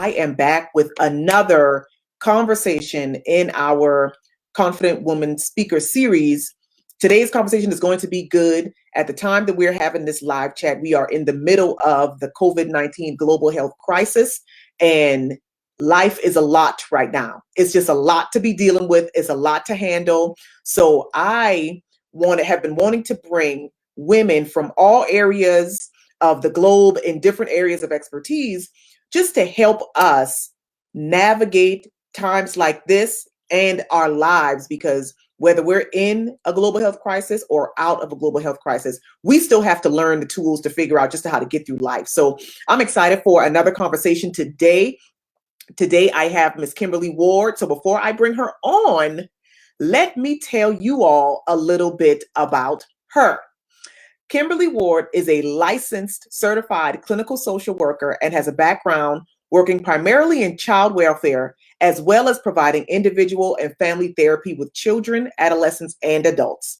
I am back with another conversation in our Confident Woman Speaker Series. Today's conversation is going to be good. At the time that we're having this live chat, we are in the middle of the COVID-19 global health crisis, and life is a lot right now. It's just a lot to be dealing with. It's a lot to handle. So I have been wanting to bring women from all areas of the globe in different areas of expertise just to help us navigate times like this and our lives, because whether we're in a global health crisis or out of a global health crisis, we still have to learn the tools to figure out just how to get through life. So I'm excited for another conversation today. Today I have Miss Kimberly Ward. So before I bring her on, let me tell you all a little bit about her. Kimberly Ward is a licensed, certified clinical social worker and has a background working primarily in child welfare, as well as providing individual and family therapy with children, adolescents, and adults.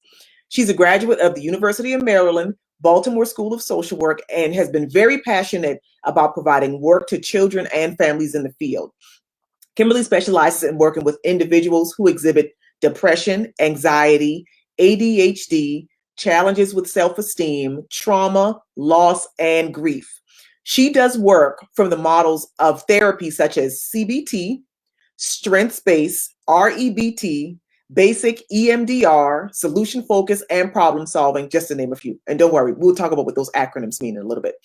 She's a graduate of the University of Maryland, Baltimore School of Social Work, and has been very passionate about providing work to children and families in the field. Kimberly specializes in working with individuals who exhibit depression, anxiety, ADHD, challenges with self-esteem, trauma, loss, and grief. She does work from the models of therapy such as CBT, strength space, REBT, basic EMDR, solution focus, and problem solving, just to name a few. And don't worry, we'll talk about what those acronyms mean in a little bit.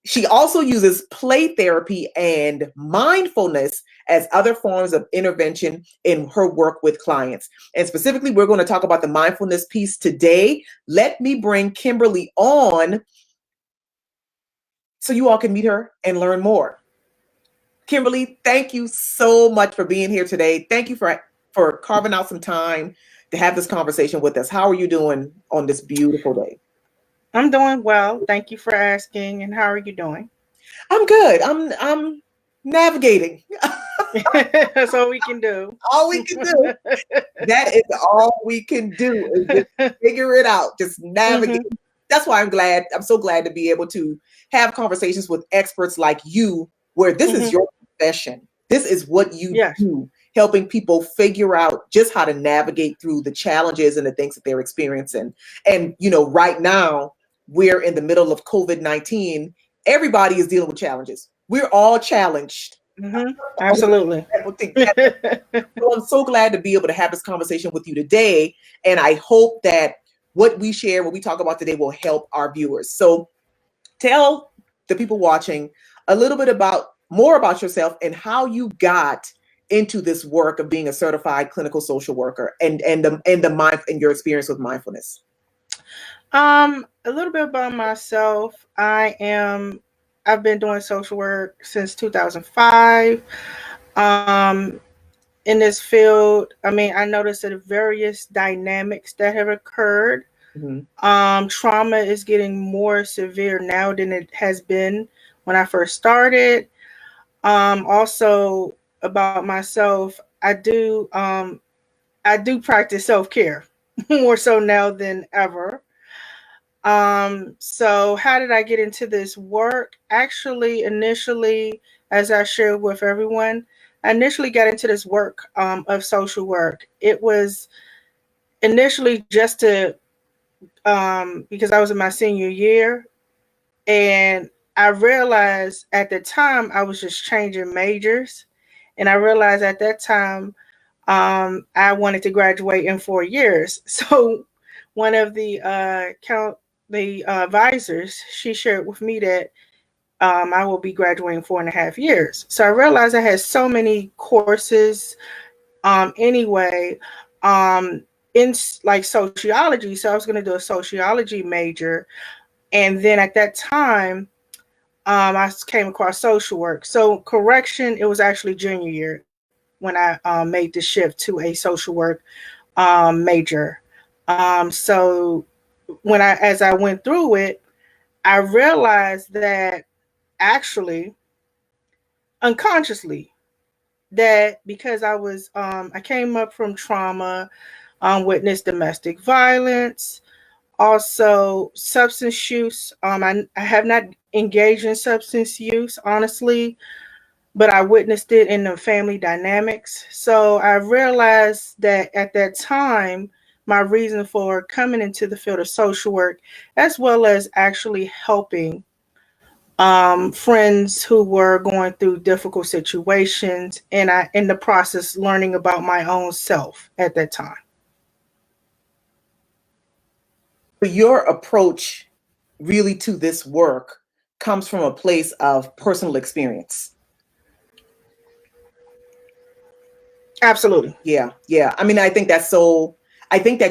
She also uses play therapy and mindfulness as other forms of intervention in her work with clients. And specifically, we're going to talk about the mindfulness piece today. Let me bring Kimberly on so you all can meet her and learn more. Kimberly, thank you so much for being here today. Thank you for carving out some time to have this conversation with us. How are you doing on this beautiful day? I'm doing well. Thank you for asking. And how are you doing? I'm good. I'm navigating. That's all we can do. All we can do. That is all we can do is just figure it out, just navigate. Mm-hmm. That's why I'm so glad to be able to have conversations with experts like you, where this is your profession. This is what you do, helping people figure out just how to navigate through the challenges and the things that they're experiencing. And, right now we're in the middle of COVID-19. Everybody is dealing with challenges. We're all challenged. Mm-hmm. Absolutely. So I'm so glad to be able to have this conversation with you today. And I hope that what we share, what we talk about today will help our viewers. So tell the people watching a little bit more about yourself and how you got into this work of being a certified clinical social worker and your experience with mindfulness. A little bit about myself. I've been doing social work since 2005. In this field, I noticed that various dynamics that have occurred. Mm-hmm. Trauma is getting more severe now than it has been when I first started. Also about myself, I do practice self-care more so now than ever. So how did I get into this work? Actually, initially, as I shared with everyone, I initially got into this work of social work. It was initially just to, because I was in my senior year, and I realized at the time I was just changing majors. And I realized at that time I wanted to graduate in 4 years. So one of the advisors, she shared with me that I will be graduating 4.5 years. So I realized I had so many courses anyway in like sociology. So I was going to do a sociology major. And then at that time, I came across social work. So correction, it was actually junior year when I made the shift to a social work major. So as I went through it, I realized that actually unconsciously that because I came up from trauma, witnessed domestic violence, also substance use. I have not engaged in substance use, honestly. but I witnessed it in the family dynamics. So I realized that at that time, my reason for coming into the field of social work, as well as actually helping friends who were going through difficult situations, and I, in the process, learning about my own self at that time. But your approach really to this work comes from a place of personal experience. Absolutely. Yeah, yeah. I mean, I think that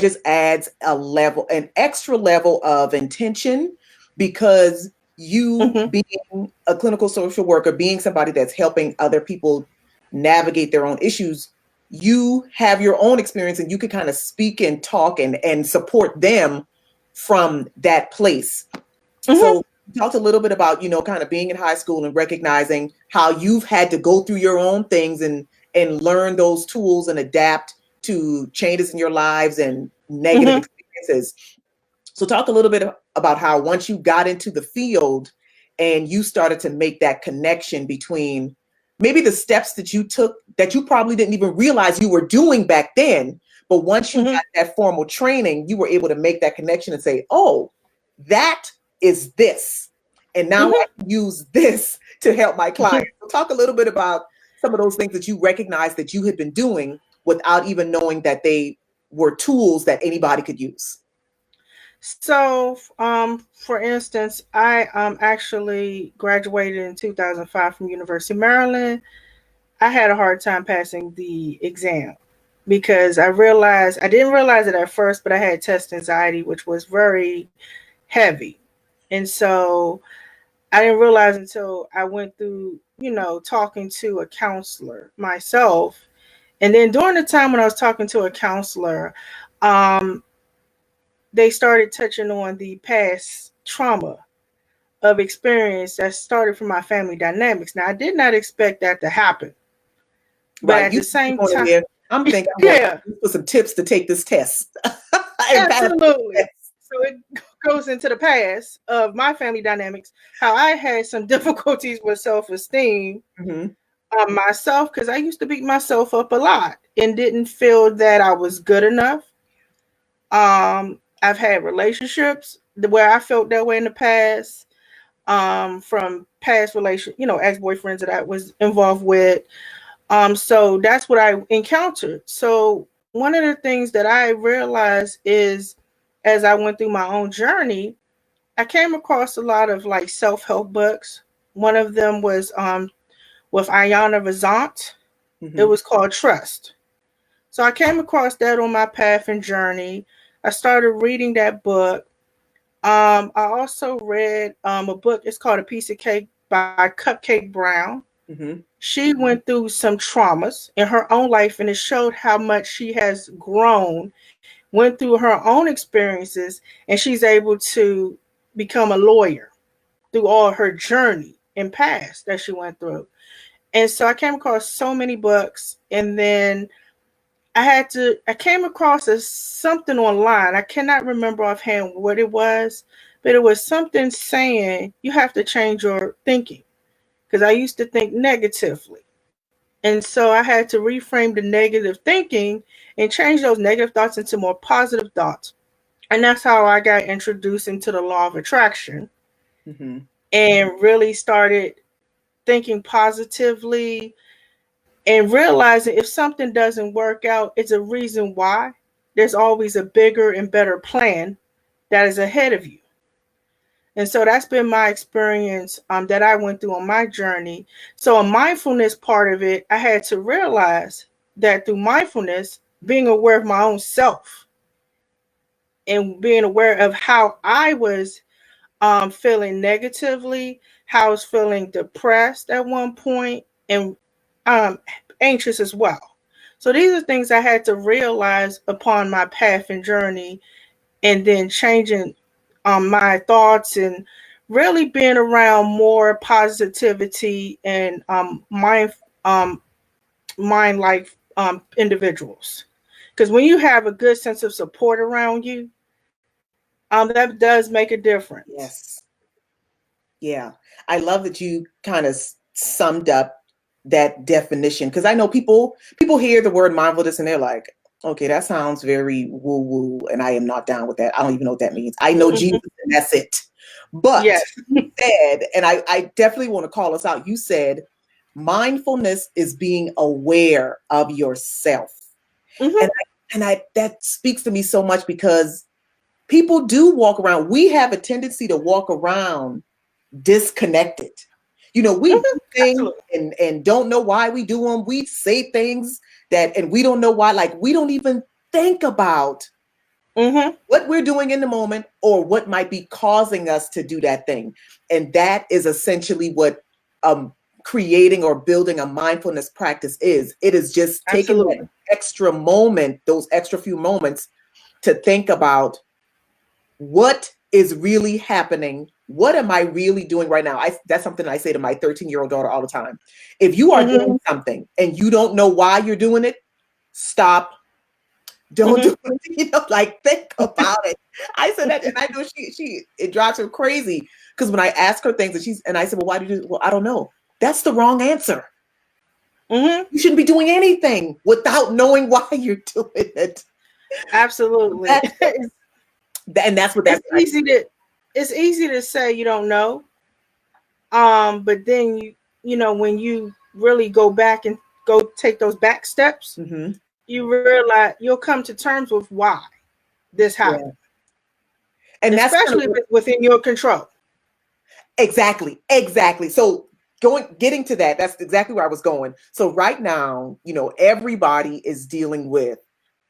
just adds an extra level of intention, because you Hmm. being a clinical social worker, being somebody that's helping other people navigate their own issues, you have your own experience and you can kind of speak and talk and support them from that place. Hmm. So you talked a little bit about, kind of being in high school and recognizing how you've had to go through your own things and learn those tools and adapt to changes in your lives and negative Hmm. experiences. So talk a little bit about how once you got into the field and you started to make that connection between maybe the steps that you took that you probably didn't even realize you were doing back then, but once you Hmm. got that formal training, you were able to make that connection and say, oh, that is this. And now I can use this to help my Hmm. clients. So talk a little bit about some of those things that you recognized that you had been doing without even knowing that they were tools that anybody could use. So, for instance, I actually graduated in 2005 from University of Maryland. I had a hard time passing the exam because I didn't realize it at first, but I had test anxiety, which was very heavy. And so I didn't realize until I went through, talking to a counselor myself. And then during the time when I was talking to a counselor, um, they started touching on the past trauma of experience that started from my family dynamics. Now, I did not expect that to happen, but Right. at You the same going in time, there. I'm thinking I'm going yeah, for some tips to take this test and pass this absolutely. test. So it goes into the past of my family dynamics, how I had some difficulties with self esteem Mm-hmm. myself, because I used to beat myself up a lot and didn't feel that I was good enough. I've had relationships where I felt that way in the past, from past ex boyfriends that I was involved with. So that's what I encountered. So one of the things that I realized is, as I went through my own journey, I came across a lot of like self help books. One of them was with Ayana Vazant. It Mm-hmm. was called Trust. So I came across that on my path and journey. I started reading that book. I also read a book. It's called A Piece of Cake by Cupcake Brown. Mm-hmm. She went through some traumas in her own life, and it showed how much she has grown, went through her own experiences, and she's able to become a lawyer through all her journey and past that she went through. And so I came across so many books, and then I came across something online. I cannot remember offhand what it was, but it was something saying you have to change your thinking, because I used to think negatively. And so I had to reframe the negative thinking and change those negative thoughts into more positive thoughts. And that's how I got introduced into the law of attraction Mm-hmm. and really started thinking positively and realizing if something doesn't work out, it's a reason why. There's always a bigger and better plan that is ahead of you. And so that's been my experience that I went through on my journey. So, a mindfulness part of it, I had to realize that through mindfulness, being aware of my own self and being aware of how I was feeling negatively, how I was feeling depressed at one point, and um, anxious as well. So, these are things I had to realize upon my path and journey, and then changing my thoughts and really being around more positivity and um, mind like individuals. Because when you have a good sense of support around you, that does make a difference. Yes. Yeah. I love that you kind of summed up that definition? Because I know people hear the word mindfulness and they're like, okay, that sounds very woo woo, and I am not down with that. I don't even know what that means. I know Jesus, and that's it. But Yes. you said, and I definitely want to call us out. You said mindfulness is being aware of yourself, Mm-hmm. and I that speaks to me so much because people do walk around. We have a tendency to walk around disconnected. You know, we do things and don't know why we do them. We say things and we don't know why. Like, we don't even think about what we're doing in the moment or what might be causing us to do that thing. And that is essentially what creating or building a mindfulness practice is. It is just taking that extra moment, those extra few moments, to think about what is really happening. What am I really doing right now? That's something I say to my 13-year-old daughter all the time. If you are doing something and you don't know why you're doing it, stop. Don't do it. You know, like, think about it. I said that, and I know it drives her crazy because when I ask her things and I said, well, why do you do it? Well, I don't know. That's the wrong answer. You shouldn't be doing anything without knowing why you're doing it. Absolutely. And that's what that's it's easy to say you don't know. But then you know, when you really go back and go take those back steps, you realize you'll come to terms with why this happened. And especially if it's within your control. Exactly. So getting to that, that's exactly where I was going. So right now, you know, everybody is dealing with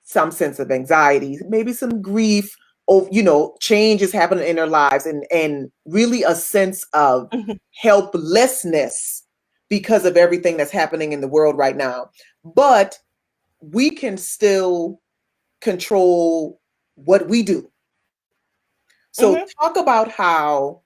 some sense of anxiety, maybe some grief, or, you know, change is happening in their lives, and really a sense of helplessness because of everything that's happening in the world right now. But we can still control what we do. So talk about how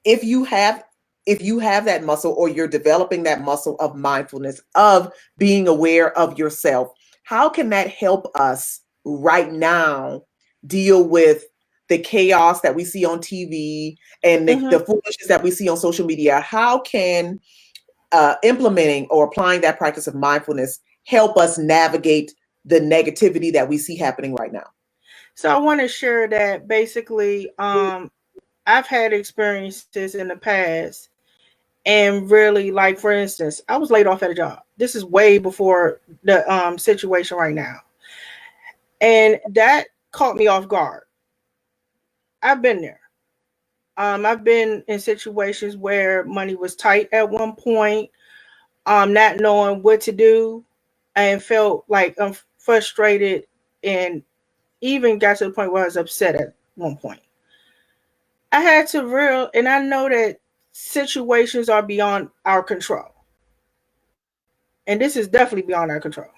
if you have that muscle, or you're developing that muscle of mindfulness, of being aware of yourself, how can that help us right now deal with the chaos that we see on TV and the foolishness that we see on social media? How can implementing or applying that practice of mindfulness help us navigate the negativity that we see happening right now? So I want to share that basically I've had experiences in the past, and really, like, for instance, I was laid off at a job. This is way before the situation right now. And that caught me off guard. I've been there. I've been in situations where money was tight at one point, not knowing what to do, and felt like I'm frustrated, and even got to the point where I was upset at one point. I had to and I know that situations are beyond our control. And this is definitely beyond our control.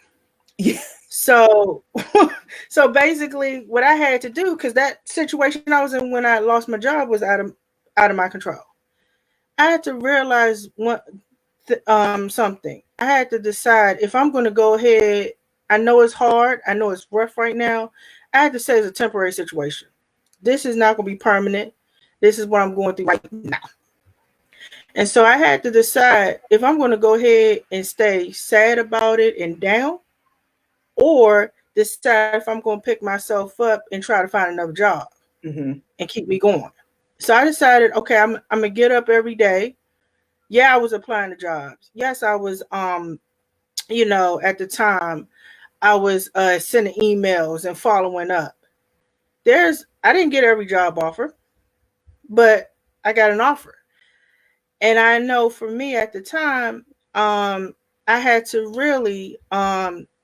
Yeah. So, so basically, what I had to do, because that situation I was in when I lost my job was out of my control. I had to realize something. I had to decide if I'm going to go ahead. I know it's hard. I know it's rough right now. I had to say it's a temporary situation. This is not going to be permanent. This is what I'm going through right now. And so I had to decide if I'm going to go ahead and stay sad about it and down, or decide if I'm going to pick myself up and try to find another job and keep me going. So I decided, okay, I'm going to get up every day. Yeah, I was applying to jobs. Yes, I was, you know, at the time, I was sending emails and following up. I didn't get every job offer, but I got an offer. And I know for me at the time, I had to really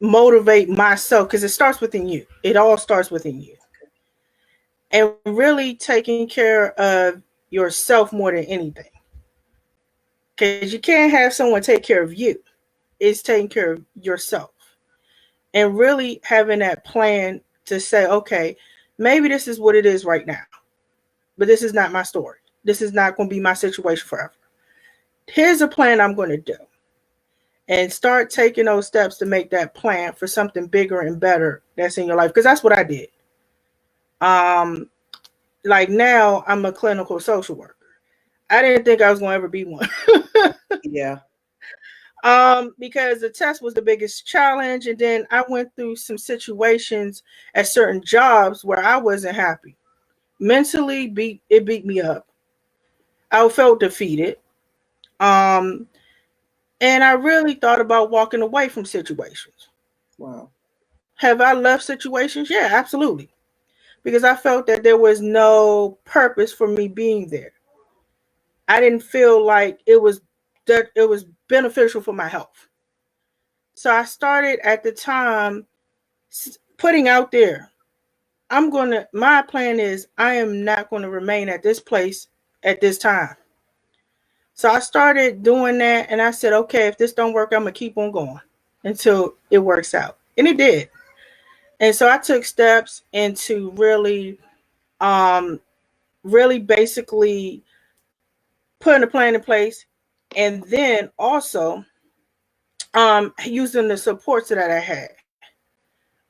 motivate myself, because it starts within you. It all starts within you. And really taking care of yourself more than anything. Because you can't have someone take care of you. It's taking care of yourself. And really having that plan to say, okay, maybe this is what it is right now. But this is not my story. This is not going to be my situation forever. Here's a plan I'm going to do. And start taking those steps to make that plan for something bigger and better that's in your life. Because that's what I did. Like, now I'm a clinical social worker. I didn't think I was going to ever be one. Yeah. Because the test was the biggest challenge, and then I went through some situations at certain jobs where I wasn't happy. Mentally, it beat me up. I felt defeated. Um, and I really thought about walking away from situations. Wow. Have I left situations? Yeah, absolutely. Because I felt that there was no purpose for me being there. I didn't feel like it was beneficial for my health. So I started at the time putting out there, my plan is I am not going to remain at this place at this time. So I started doing that and I said, okay, if this don't work, I'm going to keep on going until it works out. And it did. And so I took steps into um, really basically putting a plan in place, and then also using the supports that I had,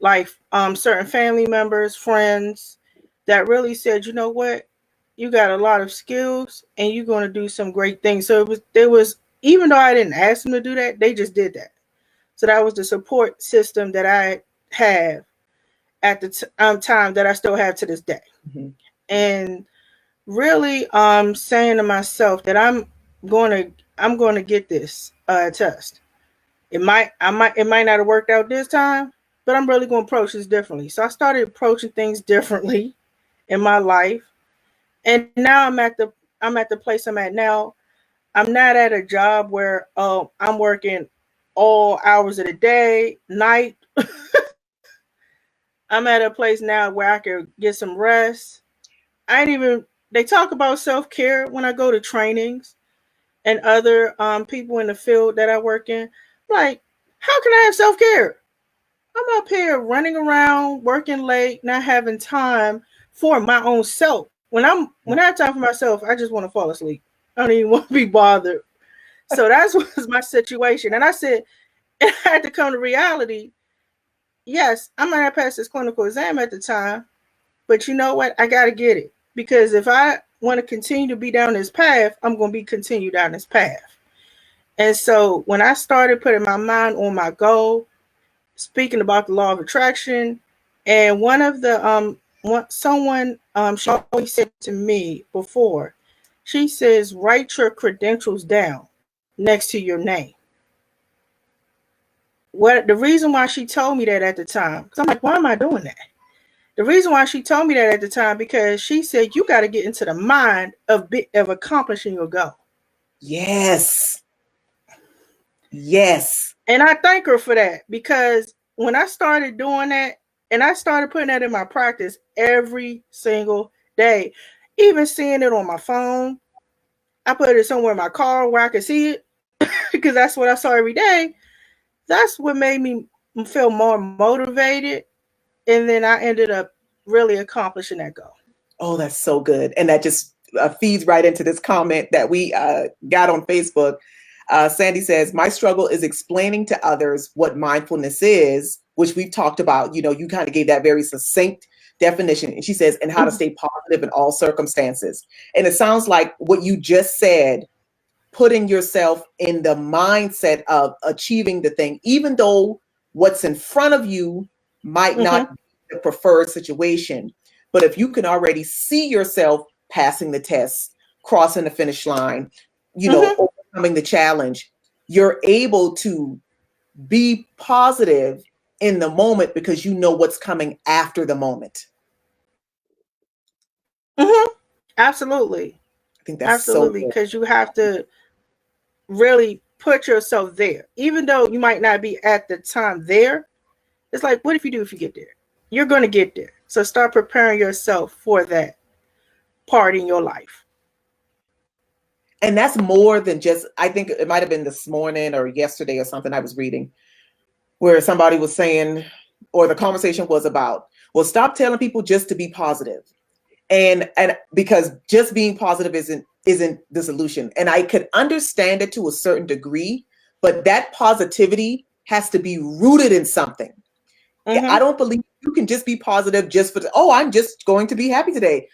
like certain family members, friends that really said, you know what, you got a lot of skills and you're going to do some great things. So there was, even though I didn't ask them to do that, they just did that. So that was the support system that I have at the time that I still have to this day. Mm-hmm. And really saying to myself that I'm going to get this test. It might not have worked out this time, but I'm really going to approach this differently. So I started approaching things differently in my life, and now I'm at the place I'm at now. I'm not at a job where I'm working all hours of the day, night. I'm at a place now where I could get some rest. I ain't even They talk about self-care when I go to trainings and other people in the field that I work in. Like, how can I have self-care? I'm up here running around, working late, not having time for my own self. When I have time for myself, I just want to fall asleep. I don't even want to be bothered. So that was my situation. And I said, and I had to come to reality. Yes, I might have passed this clinical exam at the time, but you know what? I got to get it. Because if I want to continue to be down this path, I'm going to be continued down this path. And so when I started putting my mind on my goal, speaking about the law of attraction, and one of the someone she always said to me before, she says, write your credentials down next to your name. What the reason why she told me that at the time? Because I'm like, why am I doing that? The reason why she told me that at the time, because she said you got to get into the mind of accomplishing your goal. Yes. Yes. And I thank her for that, because when I started doing that and I started putting that in my practice every single day, even seeing it on my phone, I put it somewhere in my car where I could see it because that's what I saw every day. That's what made me feel more motivated. And then I ended up really accomplishing that goal. Oh, that's so good. And that just feeds right into this comment that we got on Facebook. Sandy says, my struggle is explaining to others what mindfulness is, which we've talked about. You know, you kind of gave that very succinct definition. And she says, and how to stay positive in all circumstances. And it sounds like what you just said, putting yourself in the mindset of achieving the thing, even though what's in front of you might not be the preferred situation. But if you can already see yourself passing the test, crossing the finish line, you know, overcoming the challenge, you're able to be positive in the moment because you know what's coming after the moment. Absolutely. I think that's Absolutely. so good. Because you have to really put yourself there. Even though you might not be at the time there, it's like, what if you do if you get there? You're going to get there. So start preparing yourself for that part in your life. And that's more than just, I think it might have been this morning or yesterday or something I was reading where somebody was saying, or the conversation was about, well, stop telling people just to be positive. And because just being positive isn't the solution. And I could understand it to a certain degree, but that positivity has to be rooted in something. I don't believe you can just be positive just for, oh, I'm just going to be happy today.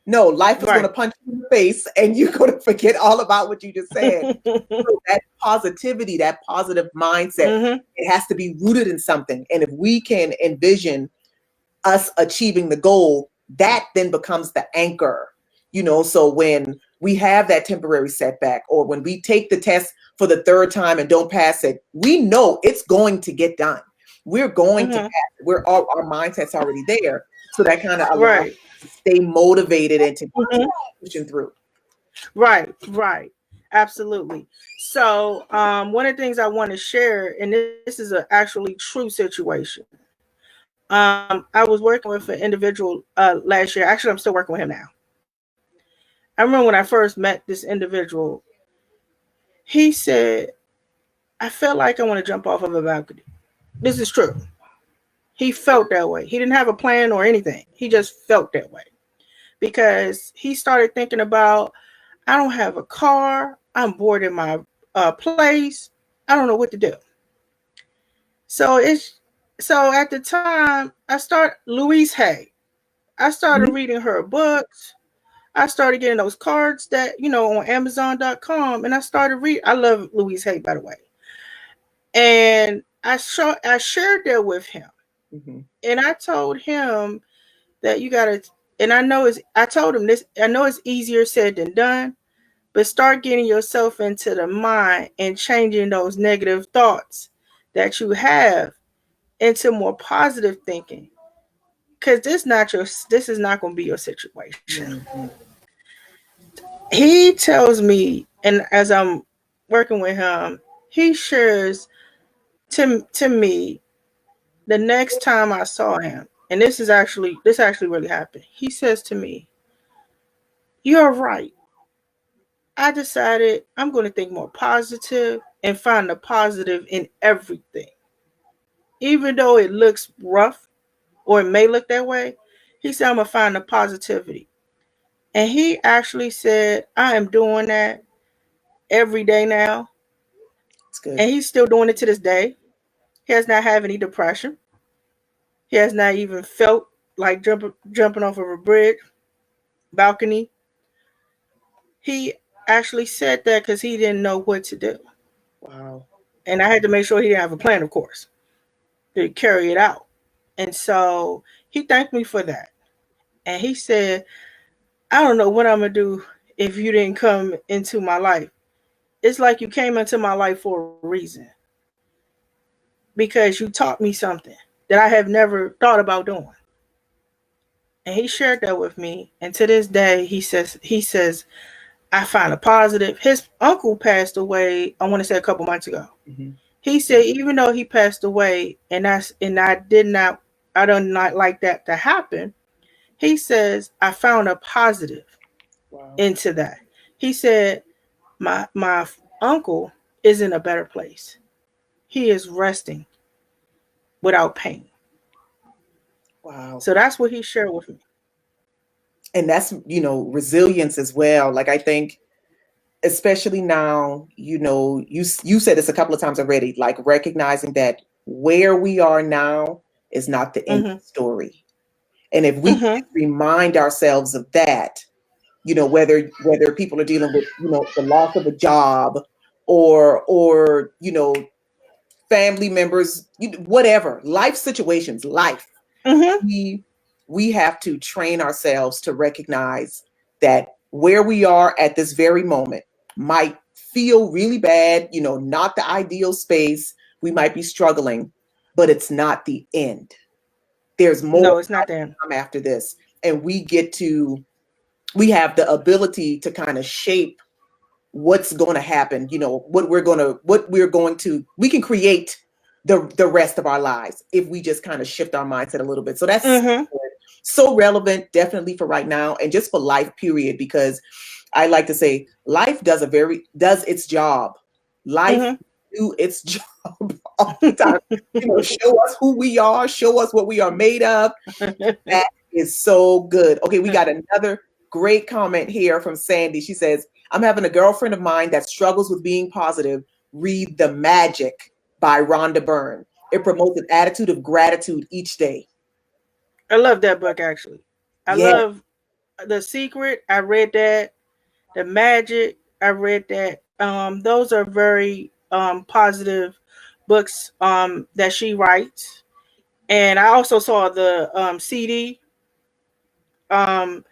No, life is going to Right. punch you in the face and you're going to forget all about what you just said. So that positivity, that positive mindset, Mm-hmm. it has to be rooted in something. And if we can envision us achieving the goal, that then becomes the anchor. So when we have that temporary setback, or when we take the test for the third time and don't pass it, we know it's going to get done. We're going to pass Mm-hmm. it. Our mindset's already there. So that kind of allows Right. us to stay motivated and to Mm-hmm. keep pushing through. Right. Right. Absolutely. So, one of the things I want to share, and this is a actually true situation. I was working with an individual last year. Actually, I'm still working with him now. I remember when I first met this individual, he said, I felt like I want to jump off of a balcony. This is true. He felt that way. He didn't have a plan or anything. He just felt that way because he started thinking about, I don't have a car. I'm bored in my place. I don't know what to do. So at the time I started Louise Hay. I started Mhm. reading her books. I started getting those cards that, on Amazon.com, and I started reading. I love Louise Hay, by the way. And I shared that with him. Mhm. And I told him that you gotta, and I told him this, I know it's easier said than done, but start getting yourself into the mind and changing those negative thoughts that you have into more positive thinking. Cause this is not gonna be your situation. Mhm. He tells me, and as I'm working with him, he shares to me the next time I saw him, and this actually really happened. He says to me, "You're right. I decided I'm going to think more positive and find the positive in everything, even though it looks rough or it may look that way." He said, "I'm gonna find the positivity," and he actually said, "I am doing that every day now." It's good. And he's still doing it to this day. He has not had any depression. He has not even felt like jumping off of a bridge, balcony. He actually said that because he didn't know what to do. Wow. And I had to make sure he didn't have a plan, of course, to carry it out. And so he thanked me for that. And he said, I don't know what I'm going to do if you didn't come into my life. It's like you came into my life for a reason because you taught me something that I have never thought about doing. And he shared that with me. And to this day, he says, I find a positive. His uncle passed away, I want to say a couple months ago. Mhm. He said even though he passed away and I don't not like that to happen, he says I found a positive Wow. into that. He said my uncle is in a better place. He is resting without pain. Wow. So that's what he shared with me. And that's, resilience as well. Like, I think, especially now, you said this a couple of times already, like recognizing that where we are now is not the end of Mhm. the story. And if we can Mhm. remind ourselves of that, whether people are dealing with, the loss of a job, or family members, whatever, life situations, Mhm. we we have to train ourselves to recognize that where we are at this very moment might feel really bad, not the ideal space. We might be struggling, but it's not the end. There's more No, it's not there. come after this. And we have the ability to kind of shape what's going to happen, we can create the rest of our lives if we just kind of shift our mindset a little bit. So that's Mhm. so relevant, definitely, for right now and just for life period, because I like to say life does its job. Life Mhm. do its job all the time. Show us who we are, show us what we are made of. That is so good. Okay, we got another great comment here from Sandy. She says, I'm having a girlfriend of mine that struggles with being positive. Read The Magic by Rhonda Byrne. It promotes an attitude of gratitude each day. I love that book actually. I Yeah. love The Secret, I read that. The Magic, I read that. Those are very positive books that she writes. And I also saw the CD, um,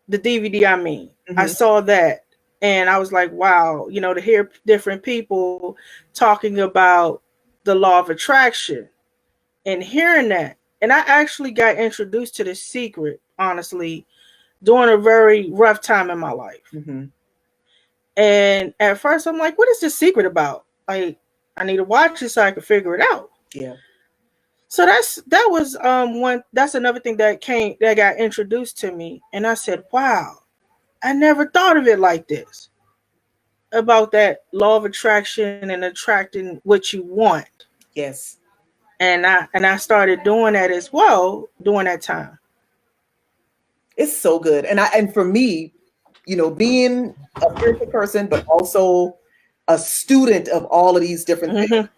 the DVD. I mean, I Hmm. saw that, and I was like, wow, to hear different people talking about the law of attraction and hearing that. And I actually got introduced to The Secret, honestly, during a very rough time in my life. Hmm. And at first, I'm like, what is this secret about? Like, I need to watch it so I can figure it out. Yeah. So that was one. That's another thing that got introduced to me, and I said, wow, I never thought of it like this, about that law of attraction and attracting what you want. Yes. And I started doing that as well during that time. It's so good. And for me, being a spiritual person, but also a student of all of these different things,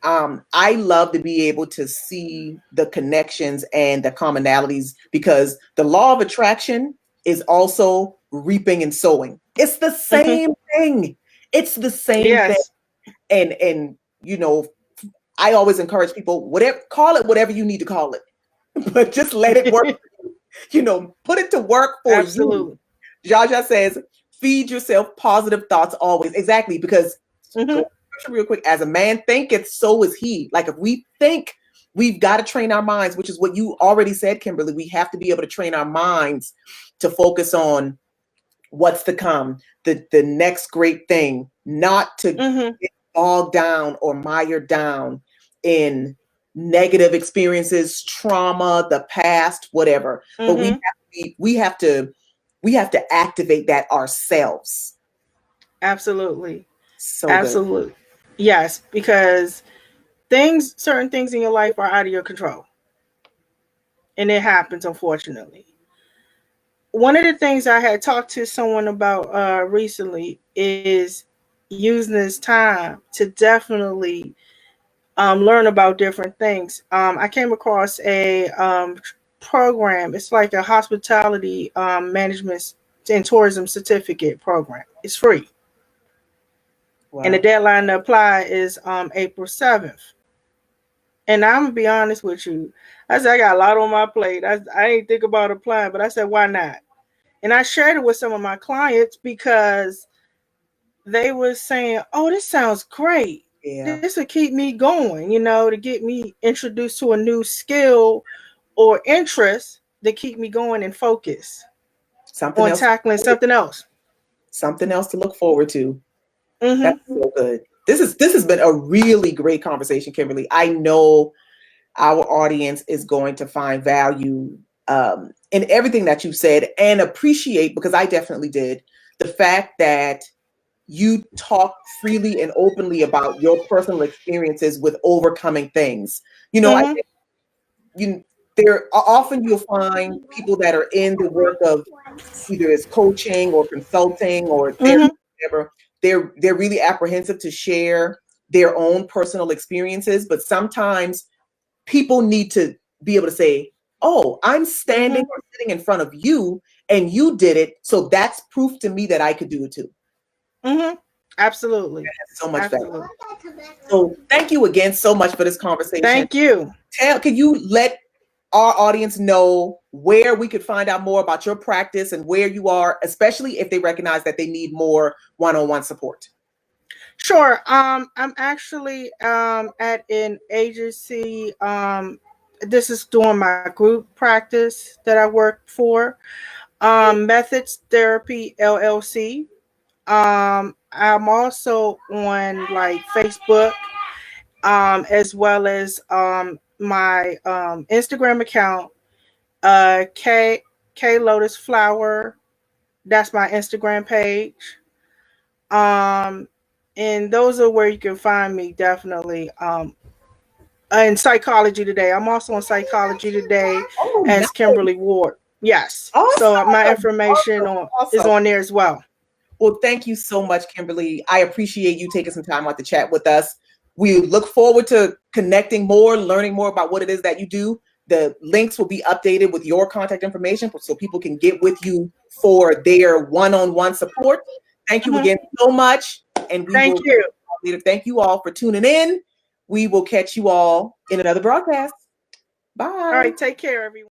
Hmm. I love to be able to see the connections and the commonalities, because the law of attraction is also reaping and sowing. It's the Hmm. same thing. It's the same thing. Yes. And I always encourage people, whatever, call it whatever you need to call it, but just let it work. Put it to work for you. Absolutely. Jaja says, feed yourself positive thoughts always. Exactly, because go Hmm. real quick, as a man thinketh, so is he. Like, if we think, we've got to train our minds, which is what you already said, Kimberly. We have to be able to train our minds to focus on what's to come, the next great thing, not to Hmm. get bogged down or mired down in negative experiences, trauma, the past, whatever. But Hmm. we have to activate that ourselves. Absolutely. So good. Absolutely. Yes, because certain things in your life are out of your control, and it happens, unfortunately. One of the things I had talked to someone about recently is using this time to definitely learn about different things. I came across a program. It's like a hospitality management and tourism certificate program. It's free, and the Wow. deadline to apply is April 7th. And I'm gonna be honest with you. I said I got a lot on my plate. I didn't think about applying, but I said why not? And I shared it with some of my clients because they were saying, "Oh, this sounds great. Yeah. This would keep me going, to get me introduced to a new skill or interest to keep me going and focus Something on else. tackling something else." Something else to look forward to. That's Mm-hmm. so good. This has been a really great conversation, Kimberly. I know our audience is going to find value in everything that you said, and appreciate, because I definitely did, the fact that you talk freely and openly about your personal experiences with overcoming things. I Mm-hmm. think you there often you'll find people that are in the work of either as coaching or consulting or therapy, Mm-hmm. whatever. They're really apprehensive to share their own personal experiences, but sometimes people need to be able to say, "Oh, I'm standing Mm-hmm. or sitting in front of you, and you did it, so that's proof to me that I could do it too." Mm-hmm. Absolutely. So much value. Absolutely. So thank you again so much for this conversation. Thank you. Can you let our audience know where we could find out more about your practice and where you are, especially if they recognize that they need more one-on-one support? Sure. I'm actually at an agency. This is doing my group practice that I work for. Methods Therapy LLC. I'm also on like Facebook, as well as my Instagram account. K Lotus Flower. That's my Instagram page. Um, and those are where you can find me definitely. In Psychology Today, I'm also on Psychology Today Oh, as nice. Kimberly Ward. Yes, so my Awesome. information Awesome. is Awesome. on there as well. Well, thank you so much, Kimberly. I appreciate you taking some time out to chat with us. We look forward to connecting more, learning more about what it is that you do. The links will be updated with your contact information so people can get with you for their one-on-one support. Thank you again so much. And Thank you. Thank you all for tuning in. We will catch you all in another broadcast. Bye. All right, take care, everyone.